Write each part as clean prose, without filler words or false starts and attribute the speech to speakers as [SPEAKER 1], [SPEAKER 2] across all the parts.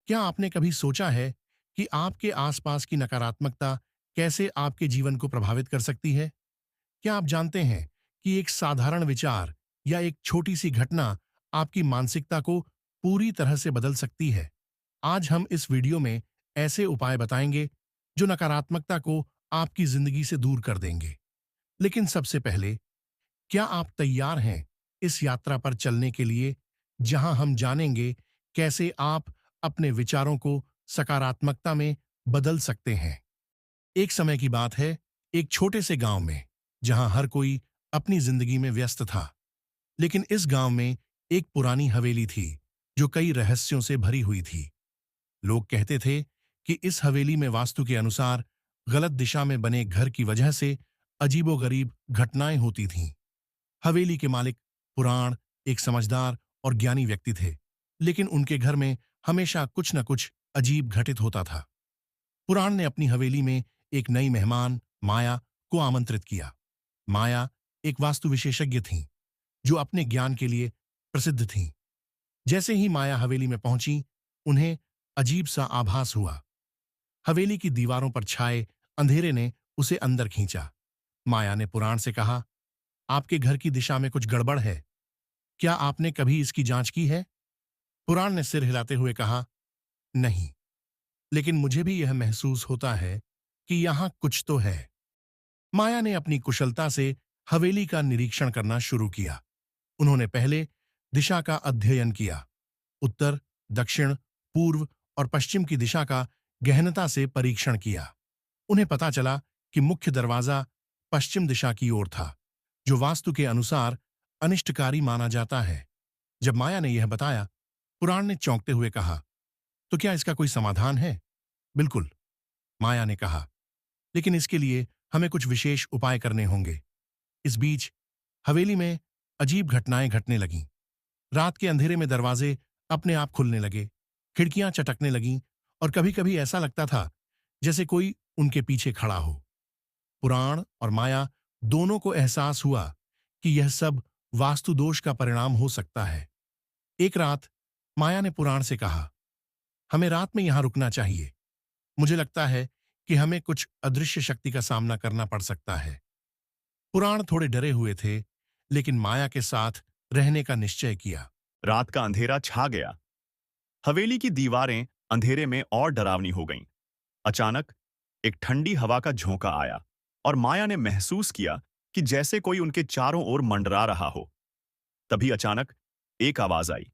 [SPEAKER 1] क्या आपने कभी सोचा है कि आपके आसपास की नकारात्मकता कैसे आपके जीवन को प्रभावित कर सकती है? क्या आप जानते हैं कि एक साधारण विचार या एक छोटी सी घटना आपकी मानसिकता को पूरी तरह से बदल सकती है? आज हम इस वीडियो में ऐसे उपाय बताएंगे जो नकारात्मकता को आपकी जिंदगी से दूर कर देंगे। लेकिन सबसे पहले, क्या आप तैयार हैं इस यात्रा पर चलने के लिए, जहां हम जानेंगे कैसे आप अपने विचारों को सकारात्मकता में बदल सकते हैं? एक समय की बात है, एक छोटे से गांव में, जहां हर कोई अपनी जिंदगी में व्यस्त था। लेकिन इस गांव में एक पुरानी हवेली थी जो कई रहस्यों से भरी हुई थी। लोग कहते थे कि इस हवेली में वास्तु के अनुसार गलत दिशा में बने घर की वजह से अजीबोगरीब घटनाएं होती थीं। हवेली के मालिक पुराण एक समझदार और ज्ञानी व्यक्ति थे, लेकिन उनके घर में हमेशा कुछ न कुछ अजीब घटित होता था। पुराण ने अपनी हवेली में एक नई मेहमान माया को आमंत्रित किया। माया एक वास्तु विशेषज्ञ थीं, जो अपने ज्ञान के लिए प्रसिद्ध थीं। जैसे ही माया हवेली में पहुंची, उन्हें अजीब सा आभास हुआ। हवेली की दीवारों पर छाए अंधेरे ने उसे अंदर खींचा। माया ने पुराण से कहा, आपके घर की दिशा में कुछ गड़बड़ है। क्या आपने कभी इसकी जांच की है? पुराण ने सिर हिलाते हुए कहा, नहीं, लेकिन मुझे भी यह महसूस होता है कि यहां कुछ तो है। माया ने अपनी कुशलता से हवेली का निरीक्षण करना शुरू किया। उन्होंने पहले दिशा का अध्ययन किया, उत्तर, दक्षिण, पूर्व और पश्चिम की दिशा का गहनता से परीक्षण किया। उन्हें पता चला कि मुख्य दरवाजा पश्चिम दिशा की ओर था, जो वास्तु के अनुसार अनिष्टकारी माना जाता है। जब माया ने यह बताया, पुराण ने चौंकते हुए कहा, तो क्या इसका कोई समाधान है? बिल्कुल, माया ने कहा, लेकिन इसके लिए हमें कुछ विशेष उपाय करने होंगे। इस बीच हवेली में अजीब घटनाएं घटने लगीं। रात के अंधेरे में दरवाजे अपने आप खुलने लगे, खिड़कियां चटकने लगीं और कभी-कभी ऐसा लगता था जैसे कोई उनके पीछे खड़ा हो। पुराण और माया दोनों को एहसास हुआ कि यह सब वास्तु दोष का परिणाम हो सकता है। एक रात माया ने पुराण से कहा, हमें रात में यहां रुकना चाहिए। मुझे लगता है कि हमें कुछ अदृश्य शक्ति का सामना करना पड़ सकता है। पुराण थोड़े डरे हुए थे, लेकिन माया के साथ रहने का निश्चय किया।
[SPEAKER 2] रात का अंधेरा छा गया। हवेली की दीवारें अंधेरे में और डरावनी हो गईं। अचानक एक ठंडी हवा का झोंका आया और माया ने महसूस किया कि जैसे कोई उनके चारों ओर मंडरा रहा हो। तभी अचानक एक आवाज आई,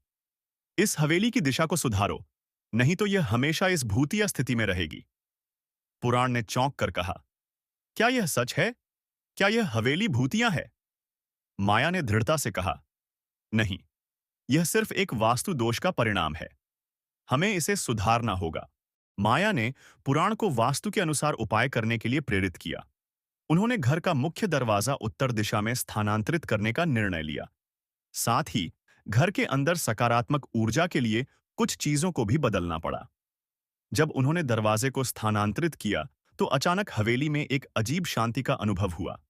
[SPEAKER 2] इस हवेली की दिशा को सुधारो, नहीं तो यह हमेशा इस भूतिया स्थिति में रहेगी। पुराण ने चौंक कर कहा, क्या यह सच है? क्या यह हवेली भूतिया है? माया ने दृढ़ता से कहा, नहीं, यह सिर्फ एक वास्तु दोष का परिणाम है। हमें इसे सुधारना होगा। माया ने पुराण को वास्तु के अनुसार उपाय करने के लिए प्रेरित किया। उन्होंने घर का मुख्य दरवाजा उत्तर दिशा में स्थानांतरित करने का निर्णय लिया। साथ ही घर के अंदर सकारात्मक ऊर्जा के लिए कुछ चीजों को भी बदलना पड़ा। जब उन्होंने दरवाजे को स्थानांतरित किया, तो अचानक हवेली में एक अजीब शांति का अनुभव हुआ।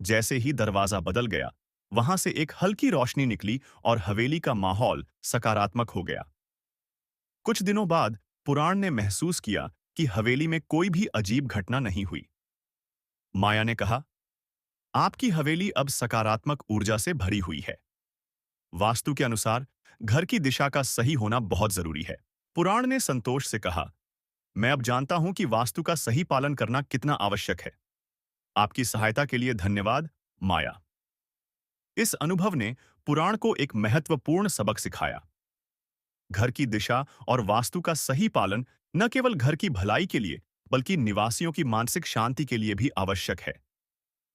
[SPEAKER 2] जैसे ही दरवाजा बदल गया, वहां से एक हल्की रोशनी निकली और हवेली का माहौल सकारात्मक हो गया। कुछ दिनों बाद पुराण ने महसूस किया कि हवेली में कोई भी अजीब घटना नहीं हुई। माया ने कहा, आपकी हवेली अब सकारात्मक ऊर्जा से भरी हुई है। वास्तु के अनुसार घर की दिशा का सही होना बहुत जरूरी है। पुराण ने संतोष से कहा, मैं अब जानता हूं कि वास्तु का सही पालन करना कितना आवश्यक है। आपकी सहायता के लिए धन्यवाद, माया। इस अनुभव ने पुराण को एक महत्वपूर्ण सबक सिखाया। घर की दिशा और वास्तु का सही पालन न केवल घर की भलाई के लिए, बल्कि निवासियों की मानसिक शांति के लिए भी आवश्यक है।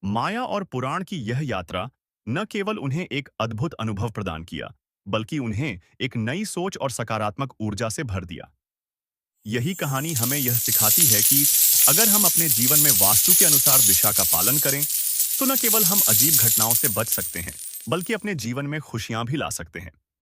[SPEAKER 2] माया और पुराण की यह यात्रा न केवल उन्हें एक अद्भुत अनुभव प्रदान किया, बल्कि उन्हें एक नई सोच और सकारात्मक ऊर्जा से भर दिया। यही कहानी हमें यह सिखाती है कि अगर हम अपने जीवन में वास्तु के अनुसार दिशा का पालन करें, तो न केवल हम अजीब घटनाओं से बच सकते हैं, बल्कि अपने जीवन में खुशियां भी ला सकते हैं।